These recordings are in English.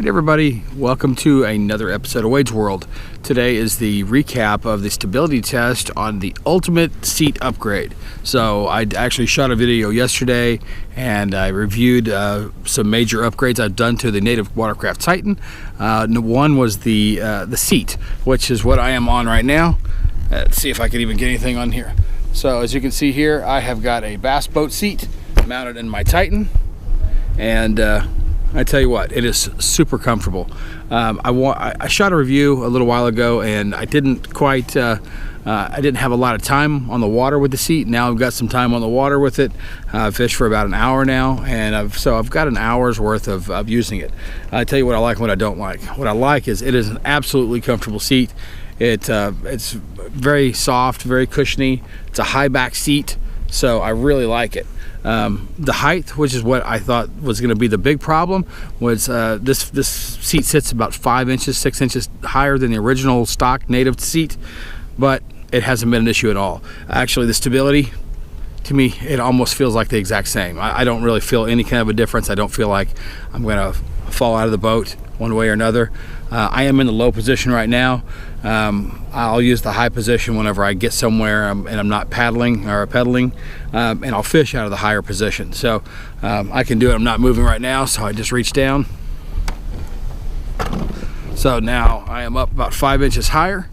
Alright everybody, welcome to another episode of Wade's World. Today is the recap of the stability test on the Ultimate Seat Upgrade. So I actually shot a video yesterday and I reviewed some major upgrades I've done to the Native Watercraft Titan. One was the seat, which is what I am on right now. Let's see if I can even get anything on here. So as you can see here, I have got a bass boat seat mounted in my Titan, and I tell you what, it is super comfortable. I shot a review a little while ago and I didn't have a lot of time on the water with the seat. Now I've got some time on the water with it. I've fished for about an hour now, and I've got an hour's worth of using it. I tell you what I like and what I don't like. What I like is it is an absolutely comfortable seat. It's very soft, very cushiony. It's a high back seat, so I really like it. The height, which is what I thought was going to be the big problem, was this seat sits about 5 inches, 6 inches higher than the original stock native seat, but it hasn't been an issue at all. Actually, the stability, to me, it almost feels like the exact same. I don't really feel any kind of a difference. I don't feel like I'm going to fall out of the boat one way or another. I am in the low position right now. I'll use the high position whenever I get somewhere and I'm not paddling or pedaling, and I'll fish out of the higher position. So I can do it. I'm not moving right now, so I just reach down. So now I am up about 5 inches higher.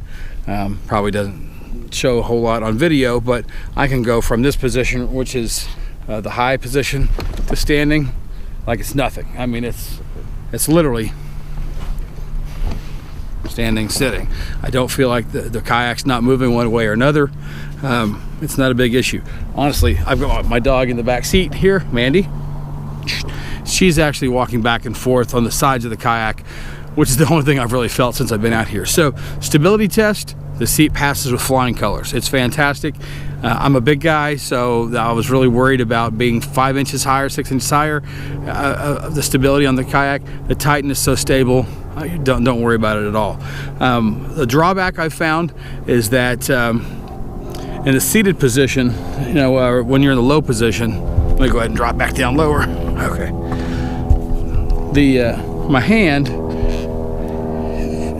Probably doesn't show a whole lot on video, but I can go from this position, which is the high position, to standing like it's nothing. I mean, it's literally standing, sitting. I don't feel like the kayak's not moving one way or another. It's not a big issue. Honestly, I've got my dog in the back seat here, Mandy. She's actually walking back and forth on the sides of the kayak, which is the only thing I've really felt since I've been out here. So, stability test, the seat passes with flying colors. It's fantastic. I'm a big guy, so I was really worried about being 5 inches higher, 6 inches higher. The stability on the kayak. The Titan is so stable. Don't worry about it at all. The drawback I've found is that in the seated position, you know, when you're in the low position, let me go ahead and drop back down lower. Okay. My hand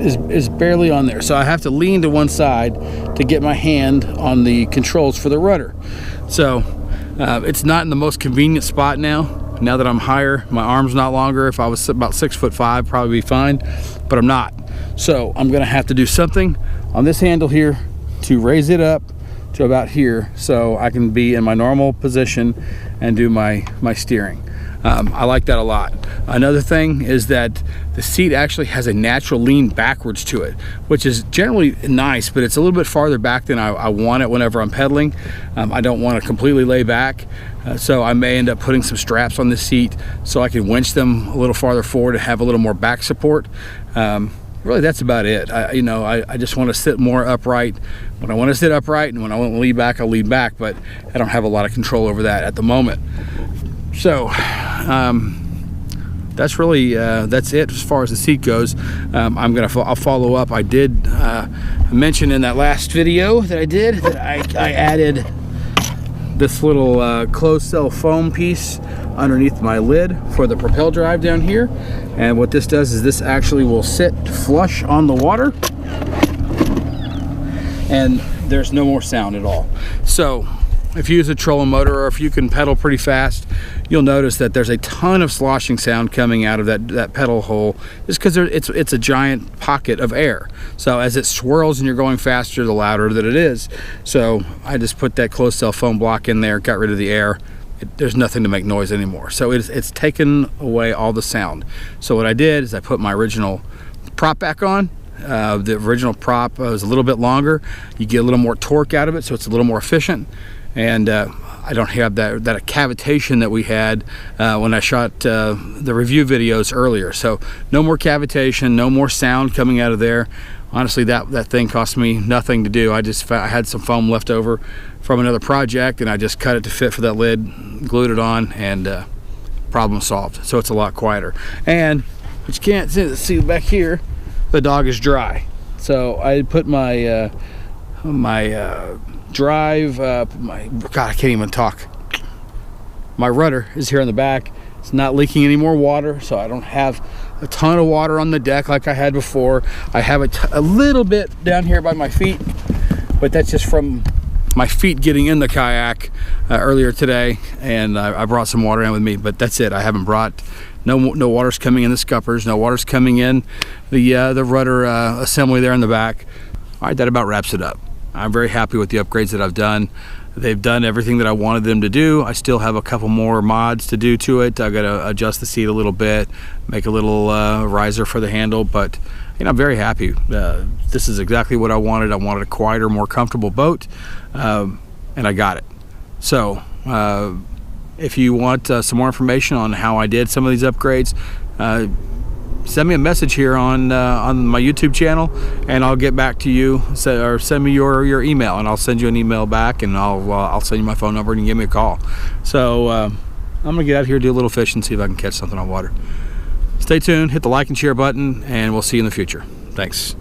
is barely on there, so I have to lean to one side to get my hand on the controls for the rudder. So it's not in the most convenient spot now. Now that I'm higher, my arm's not longer. If I was about 6'5", probably be fine, but I'm not. So I'm gonna have to do something on this handle here to raise it up to about here so I can be in my normal position and do my steering. I like that a lot. Another thing is that the seat actually has a natural lean backwards to it, which is generally nice, but it's a little bit farther back than I want it whenever I'm pedaling. I don't want to completely lay back, so I may end up putting some straps on the seat so I can winch them a little farther forward and have a little more back support. Really, that's about it. I just want to sit more upright. When I want to sit upright, and when I want to lean back, I'll lean back, but I don't have a lot of control over that at the moment. So that's really that's it as far as the seat goes. I'll follow up. I did mention in that last video that I did that I added this little closed cell foam piece underneath my lid for the propel drive down here, and what this does is this actually will sit flush on the water and there's no more sound at all. So if you use a trolling motor, or if you can pedal pretty fast, you'll notice that there's a ton of sloshing sound coming out of that pedal hole, just because it's a giant pocket of air. So as it swirls and you're going faster, the louder that it is. So I just put that closed cell foam block in there, got rid of the air. There's nothing to make noise anymore. So it's taken away all the sound. So what I did is I put my original prop back on. The original prop was a little bit longer. You get a little more torque out of it, so it's a little more efficient. And I don't have that cavitation that we had when I shot the review videos earlier. So no more cavitation, no more sound coming out of there. Honestly, that thing cost me nothing to do. I had some foam left over from another project, and I just cut it to fit for that lid, glued it on, and problem solved. So it's a lot quieter. And what you can't see back here, the dog is dry. So I put my drive, God, I can't even talk. My rudder is here on the back, It's not leaking any more water, so I don't have a ton of water on the deck like I had before. I have a little bit down here by my feet, but that's just from my feet getting in the kayak earlier today, and I brought some water in with me, but that's it. I haven't brought no water's coming in the scuppers, no water's coming in the rudder assembly there in the back. All right, that about wraps it up. I'm very happy with the upgrades that I've done. They've done everything that I wanted them to do. I still have a couple more mods to do to it. I got to adjust the seat a little bit, make a little riser for the handle, but you know, I'm very happy. This is exactly what I wanted. I wanted a quieter, more comfortable boat, and I got it. So if you want some more information on how I did some of these upgrades, send me a message here on my YouTube channel, and I'll get back to you. Or send me your email, and I'll send you an email back, and I'll send you my phone number, and you can give me a call. So I'm gonna get out here, do a little fishing, see if I can catch something on water. Stay tuned, hit the like and share button, and we'll see you in the future. Thanks.